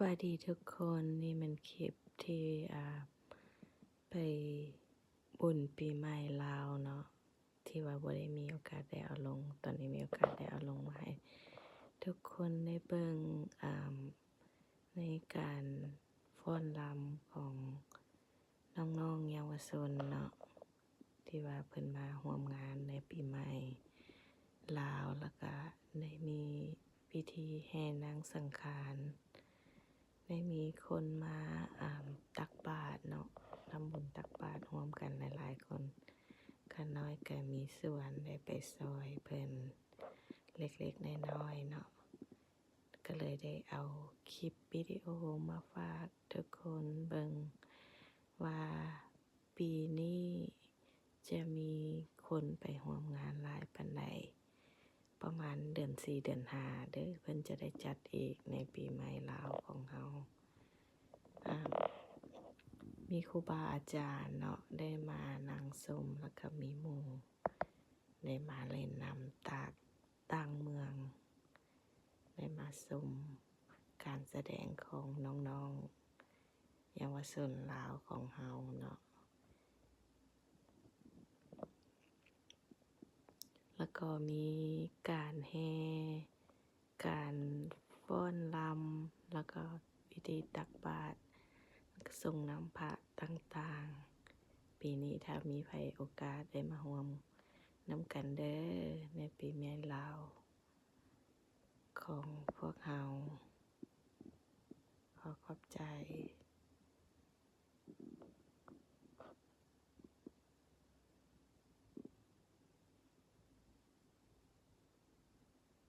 บายดีทุกคนนี่มันคลิปที่ไปบุญปีใหม่ลาวเนาะที่ว่าบ่ได้มีโอกาสได้เอาลงตอนนี้มีโอกาสได้เอาลงมาให้ทุกคนได้เบิ่งในการฟ้อนรำของน้องๆเยาวชนเนาะที่ว่าเพิ่นมาร่วมงานในปีใหม่ลาวแล้วก็ได้มีพิธีแห่นางสังขารได้มีคนมาตักบาตรเนาะทำบุญตักบาตรร่วมกันหลายๆคนข้าน้อยก็มีส่วนได้ไปซอยเพิ่นเล็กๆน้อยๆเนาะก็เลยได้เอาคลิปวิดีโอมาฝากทุกคนเบิ่งว่าปีนี้จะมีคนไปร่วมงานหลายปานใดประมาณเดือน4เดือน5เด้อเพิ่นจะได้จัดอีกในปีใหม่ลาวของเฮามีครูบาอาจารย์เนาะได้มานั่งชมแล้วก็มีหมู่ได้มาเล่นน้ำต่างเมืองได้มาชมการแสดงของน้องๆเยาวชนลาวของเฮาเนาะแล้วก็มีการแห่การฟ้อนรำแล้วก็พิธีตักบาตรส่งน้ำพระต่างๆปีนี้ถ้ามีใครโอกาสได้มาร่วมน้ำกันเด้อในปีใหม่ลาวของพวกเราขอขอบใจ